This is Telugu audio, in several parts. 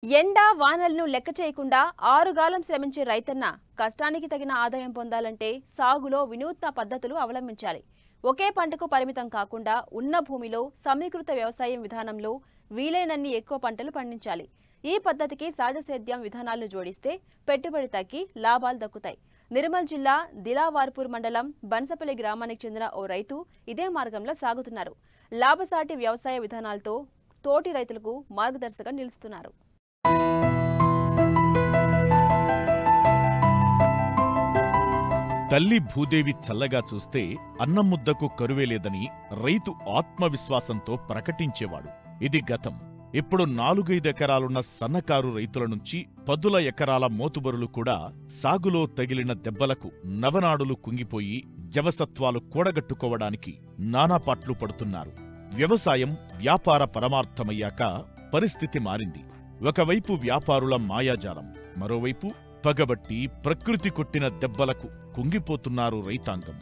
ఎండ వానలను లెక్క చేయకుండా ఆరుగాలం శ్రమించే రైతన్న కష్టానికి తగిన ఆదాయం పొందాలంటే సాగులో వినూత్న పద్ధతులు అవలంబించాలి. ఒకే పంటకు పరిమితం కాకుండా ఉన్న భూమిలో సమీకృత వ్యవసాయం విధానంలో వీలైనన్ని ఎక్కువ పంటలు పండించాలి. ఈ పద్ధతికి సహజసేద్యం విధానాలను జోడిస్తే పెట్టుబడి తగ్గి లాభాలు దక్కుతాయి. నిర్మల్ జిల్లా దిలావర్పూర్ మండలం బన్సపల్లి గ్రామానికి చెందిన ఓ రైతు ఇదే మార్గంలో సాగుతున్నారు. లాభసాటి వ్యవసాయ విధానాలతో తోటి రైతులకు మార్గదర్శకంగా నిలుస్తున్నారు. తల్లి భూదేవి చల్లగా చూస్తే అన్నం ముద్దకు కరువేలేదని రైతు ఆత్మవిశ్వాసంతో ప్రకటించేవాడు. ఇది గతం. ఇప్పుడు 4-5 ఎకరాలున్న సన్నకారు రైతుల నుంచి 10 ఎకరాల మోతుబరులు కూడా సాగులో తగిలిన దెబ్బలకు నవనాడులు కుంగిపోయి జవసత్వాలు కూడగట్టుకోవడానికి నానాపాట్లు పడుతున్నారు. వ్యవసాయం వ్యాపార పరమార్థమయ్యాక పరిస్థితి మారింది. ఒకవైపు వ్యాపారుల మాయాజాలం, మరోవైపు పగబట్టి ప్రకృతి కొట్టిన దెబ్బలకు కుంగిపోతున్నారు రైతాంగం.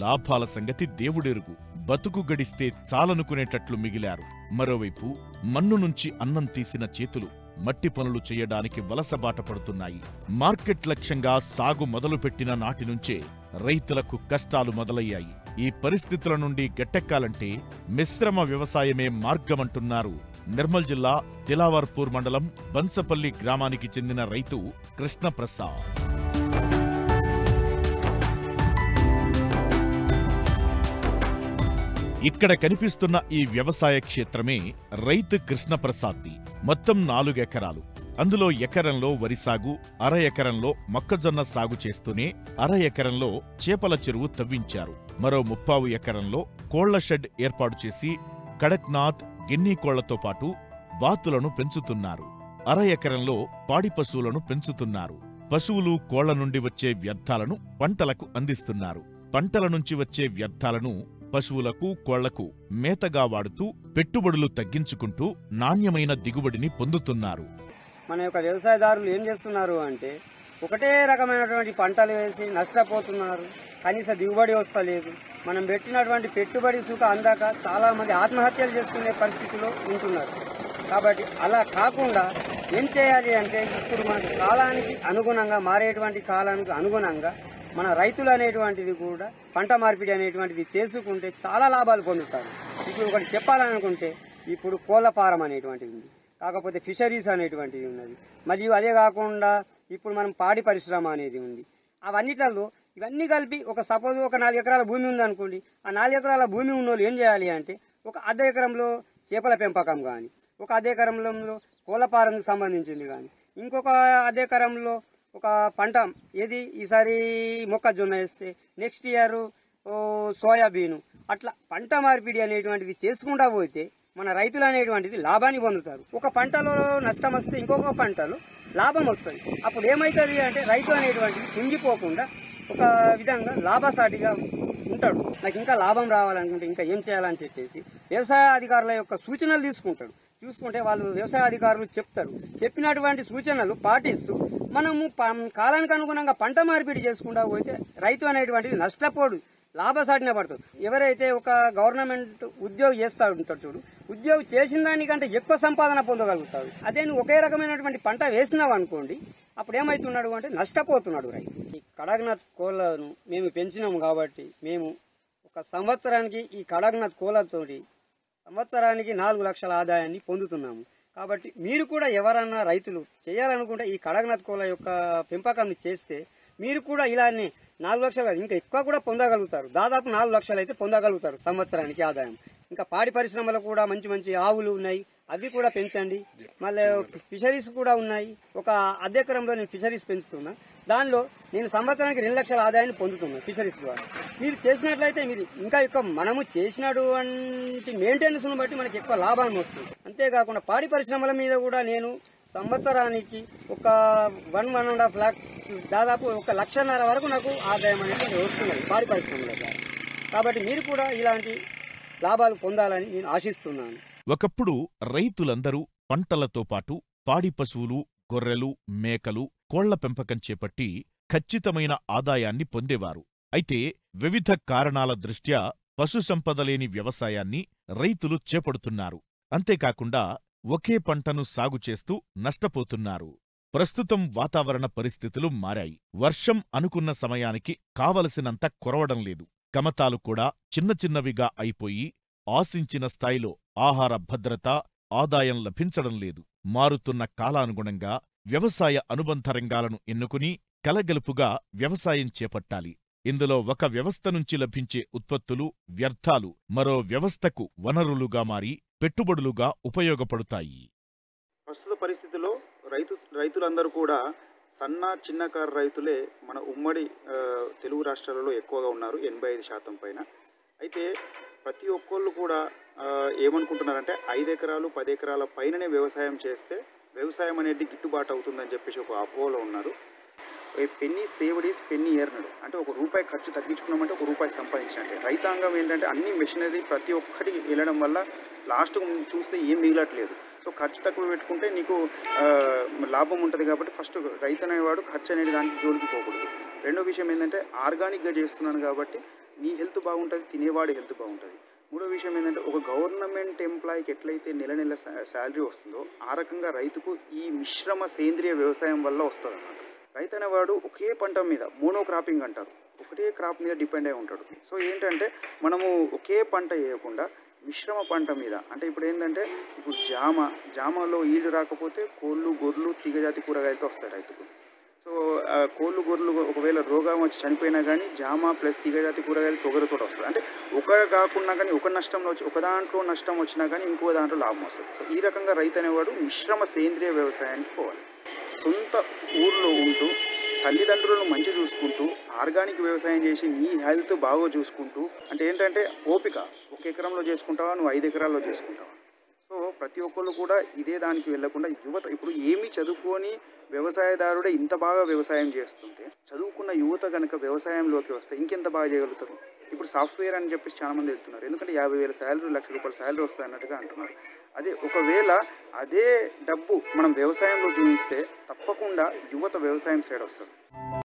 లాభాల సంగతి దేవుడెరుగు, బతుకు గడిస్తే చాలనుకునేటట్లు మిగిలారు. మరోవైపు మన్ను నుంచి అన్నం తీసిన చేతులు మట్టి పనులు చేయడానికి వలసబాట పడుతున్నాయి. మార్కెట్ లక్ష్యంగా సాగు మొదలుపెట్టిన నాటి నుంచే రైతులకు కష్టాలు మొదలయ్యాయి. ఈ పరిస్థితుల నుండి గట్టెక్కాలంటే మిశ్రమ వ్యవసాయమే మార్గమంటున్నారు నిర్మల్ జిల్లా దిలావర్పూర్ మండలం బన్సపల్లి గ్రామానికి చెందిన రైతు కృష్ణప్రసాద్. ఇక్కడ కనిపిస్తున్న ఈ వ్యవసాయ క్షేత్రమే రైతు కృష్ణప్రసాద్ది. మొత్తం 4 ఎకరాలు. అందులో ఎకరంలో వరి సాగు, అర ఎకరంలో మొక్కజొన్న సాగు చేస్తూనే అర ఎకరంలో చేపల చెరువు తవ్వించారు. మరో 30 ఎకరంలో కోళ్ల షెడ్ ఏర్పాటు చేసి కడక్నాథ్, గిన్నీ కోళ్లతో పాటు బాతులను పెంచుతున్నారు. అర ఎకరంలో పాడి పశువులను పెంచుతున్నారు. పశువులు, కోళ్ల నుండి వచ్చే వ్యర్థాలను పంటలకు అందిస్తున్నారు. పంటల నుంచి వచ్చే వ్యర్థాలను పశువులకు, కోళ్లకు మేతగా వాడుతూ పెట్టుబడులు తగ్గించుకుంటూ నాణ్యమైన దిగుబడిని పొందుతున్నారు. మన యొక్క వ్యవసాయదారులు ఏం చేస్తున్నారు అంటే ఒకటే రకమైనటువంటి పంటలు వేసి నష్టపోతున్నారు. కనీస దిగుబడి వస్తలేదు. మనం పెట్టినటువంటి పెట్టుబడి సుఖ అందాక చాలా మంది ఆత్మహత్యలు చేసుకునే పరిస్థితిలో ఉంటున్నారు. కాబట్టి అలా కాకుండా ఏం చేయాలి అంటే ఇప్పుడు మన కాలానికి అనుగుణంగా మారేటువంటి కాలానికి అనుగుణంగా మన రైతులు అనేటువంటిది కూడా పంట మార్పిడి అనేటువంటిది చేసుకుంటే చాలా లాభాలు పొందుతారు. ఇప్పుడు ఒకటి చెప్పాలనుకుంటే ఇప్పుడు కోళ్ల ఫారం అనేటువంటిది ఉంది, కాకపోతే ఫిషరీస్ అనేటువంటిది ఉన్నది, మరియు అదే కాకుండా ఇప్పుడు మనం పాడి పరిశ్రమ అనేది ఉంది. అవన్నిట్లలో ఇవన్నీ కలిపి సపోజ్ ఒక 4 ఎకరాల భూమి ఉందనుకోండి. ఆ 4 ఎకరాల భూమి ఉన్నోళ్ళు ఏం చేయాలి అంటే ఒక అర్ధ ఎకరంలో చేపల పెంపకం కానీ, ఒక అర్ధ ఎకరంలో కోళ్ల ఫారంకు సంబంధించింది కానీ, ఇంకొక అర్ధ ఎకరంలో ఒక పంట ఏది ఈసారి మొక్కజొన్న వేస్తే నెక్స్ట్ ఇయర్ సోయాబీను, అట్లా పంట మార్పిడి అనేటువంటిది చేసుకుంటా పోతే మన రైతులు అనేటువంటిది లాభాన్ని పొందుతారు. ఒక పంటలో నష్టం వస్తే ఇంకొక పంటలో లాభం వస్తుంది. అప్పుడు ఏమవుతుంది అంటే రైతు అనేటువంటిది కుంగిపోకుండా ఒక విధంగా లాభసాటిగా ఉంటాడు. నాకు ఇంకా లాభం రావాలనుకుంటే ఇంకా ఏం చేయాలని చెప్పేసి వ్యవసాయ అధికారుల యొక్క సూచనలు చూసుకుంటే వాళ్ళు వ్యవసాయ అధికారులు చెప్తారు. చెప్పినటువంటి సూచనలు పాటిస్తూ మనము కాలానికి అనుగుణంగా పంట మార్పిడి చేసుకుంటా పోతే రైతు అనేటువంటిది నష్టపోడు, లాభసాటిన పడుతుంది. ఎవరైతే ఒక గవర్నమెంట్ ఉద్యోగి చేస్తూ ఉంటాడు చూడు, ఉద్యోగి చేసిన దానికంటే ఎక్కువ సంపాదన పొందగలుగుతాడు. అదే నువ్వు ఒకే రకమైనటువంటి పంట వేసినావు అనుకోండి, అప్పుడు ఏమవుతున్నాడు అంటే నష్టపోతున్నాడు రైతు. ఈ కడక్నాథ్ కోళ్లను మేము పెంచినాము కాబట్టి మేము ఒక సంవత్సరానికి ఈ కడక్నాథ్ కోళ్లతోటి సంవత్సరానికి 4 లక్షల ఆదాయాన్ని పొందుతున్నాము. కాబట్టి మీరు కూడా ఎవరన్నా రైతులు చేయాలనుకుంటే ఈ కడక్నాథ్ కోళ్ల యొక్క పెంపకం చేస్తే మీరు కూడా ఇలానే 4 లక్షలు ఇంకా ఎక్కువ కూడా పొందగలుగుతారు. దాదాపు 4 లక్షలు అయితే పొందగలుగుతారు సంవత్సరానికి ఆదాయం. ఇంకా పాడి పరిశ్రమలో కూడా మంచి మంచి ఆవులు ఉన్నాయి, అవి కూడా పెంచండి. మళ్ళీ ఫిషరీస్ కూడా ఉన్నాయి. ఒక అర్ధ ఎకరంలో నేను ఫిషరీస్ పెంచుతున్నా. దానిలో నేను సంవత్సరానికి 2 లక్షల ఆదాయాన్ని పొందుతున్నాను ఫిషరీస్ ద్వారా. మీరు చేసినట్లయితే మీరు ఇంకా ఎక్కువ మనము చేసినటువంటి మెయింటెనెన్స్ ను బట్టి మనకి ఎక్కువ లాభాన్ని వస్తుంది. అంతేకాకుండా పాడి పరిశ్రమల మీద కూడా నేను సంవత్సరానికి ఒక 1.5 లాక్ దాదాపు 1.5 లక్షల వరకు నాకు ఆదాయం అనేది వస్తున్నది పాడి పరిశ్రమల ద్వారా. కాబట్టి మీరు కూడా ఇలాంటి లాభాలు పొందాలని నేను ఆశిస్తున్నాను. ఒకప్పుడు రైతులందరూ పంటలతో పాటు పాడి పశువులు, గొర్రెలు, మేకలు, కోళ్ల పెంపకం చేపట్టి ఖచ్చితమైన ఆదాయాన్ని పొందేవారు. అయితే వివిధ కారణాల దృష్ట్యా పశుసంపద లేని వ్యవసాయాన్ని రైతులు చేపడుతున్నారు. అంతేకాకుండా ఒకే పంటను సాగు చేస్తూ నష్టపోతున్నారు. ప్రస్తుతం వాతావరణ పరిస్థితులు మారాయి. వర్షం అనుకున్న సమయానికి కావలసినంత కురవడం లేదు. కమతాలు కూడా చిన్న చిన్నవిగా అయిపోయి ఆశించిన స్థాయిలో ఆహార భద్రత, ఆదాయం లభించడం లేదు. మారుతున్న కాలానుగుణంగా వ్యవసాయ అనుబంధ రంగాలను ఎన్నుకుని కలగలుపుగా వ్యవసాయం చేపట్టాలి. ఇందులో ఒక వ్యవస్థ నుంచి లభించే ఉత్పత్తులు, వ్యర్థాలు మరో వ్యవస్థకు వనరులుగా మారి పెట్టుబడులుగా ఉపయోగపడుతాయి. ప్రస్తుత పరిస్థితిలో రైతులందరూ కూడా సన్న చిన్నకారు రైతులే మన ఉమ్మడి తెలుగు రాష్ట్రాలలో ఎక్కువగా ఉన్నారు, 85% పైన. అయితే ప్రతి ఒక్కళ్ళు కూడా ఏమనుకుంటున్నారంటే 5 ఎకరాలు 10 ఎకరాల పైననే వ్యవసాయం చేస్తే వ్యవసాయం అనేది గిట్టుబాటు అవుతుందని చెప్పేసి ఒక అపోహలో ఉన్నారు. A penny saved is penny earned, అంటే ₹1 ఖర్చు తగ్గించుకున్నామంటే ₹1 సంపాదించినట్టే. రైతాంగం ఏంటంటే అన్ని మెషినరీ ప్రతి ఒక్కటి వెళ్ళడం వల్ల లాస్ట్కు చూస్తే ఏం మిగలట్లేదు. సో ఖర్చు తక్కువ పెట్టుకుంటే నీకు లాభం ఉంటుంది. కాబట్టి ఫస్ట్ రైతు అనేవాడు ఖర్చు అనేది దానికి జోలికి పోకూడదు. రెండో విషయం ఏంటంటే ఆర్గానిక్గా చేస్తున్నాను కాబట్టి నీ హెల్త్ బాగుంటుంది, తినేవాడి హెల్త్ బాగుంటుంది. మూడో విషయం ఏంటంటే ఒక గవర్నమెంట్ ఎంప్లాయీకి ఎట్లయితే నెల నెల శాలరీ వస్తుందో ఆ రకంగా రైతుకు ఈ మిశ్రమ సేంద్రియ వ్యవసాయం వల్ల వస్తుంది అన్నమాట. రైతు అనేవాడు ఒకే పంట మీద మోనోక్రాపింగ్ అంటారు, ఒకటే క్రాప్ మీద డిపెండ్ అయి ఉంటాడు. సో ఏంటంటే మనము ఒకే పంట వేయకుండా మిశ్రమ పంట మీద, అంటే ఇప్పుడు ఏంటంటే ఇప్పుడు జామలో ఈల్డ్ రాకపోతే కోళ్ళు, గొర్రెలు, తీగజాతి కూరగాయలతో వస్తాయి రైతుకు. సో కోళ్ళు, గొర్రెలు ఒకవేళ రోగం వచ్చి చనిపోయినా కానీ జామ ప్లస్ తీగజాతి కూరగాయలు పొగరుతో వస్తుంది. అంటే ఒక కాకుండా కానీ ఒక నష్టంలో వచ్చి ఒక దాంట్లో నష్టం వచ్చినా కానీ ఇంకో దాంట్లో లాభం వస్తుంది. సో ఈ రకంగా రైతు అనేవాడు మిశ్రమ సేంద్రియ వ్యవసాయానికి పోవాలి. సొంత ఊర్లో ఉంటూ తల్లిదండ్రులను మంచి చూసుకుంటూ ఆర్గానిక్ వ్యవసాయం చేసి నీ హెల్త్ బాగా చూసుకుంటూ, అంటే ఏంటంటే ఓపిక, 1 ఎకరంలో చేసుకుంటావా నువ్వు 5 ఎకరాల్లో చేసుకుంటావా. సో ప్రతి ఒక్కళ్ళు కూడా ఇదే దానికి వెళ్లకుండా యువత ఇప్పుడు ఏమీ చదువుకొని వ్యవసాయదారుడే ఇంత బాగా వ్యవసాయం చేస్తుంటే చదువుకున్న యువత కనుక వ్యవసాయంలోకి వస్తే ఇంకెంత బాగా చేయగలుగుతారు. ఇప్పుడు సాఫ్ట్వేర్ అని చెప్పేసి చాలా మంది వెళ్తున్నారు, ఎందుకంటే 50,000 శాలరీ, ₹1,00,000 శాలరీ వస్తుంది అన్నట్టుగా అంటున్నారు. అదే ఒకవేళ అదే డబ్బు మనం వ్యవసాయంలో చూపిస్తే తప్పకుండా యువత వ్యవసాయం సైడ్ వస్తుంది.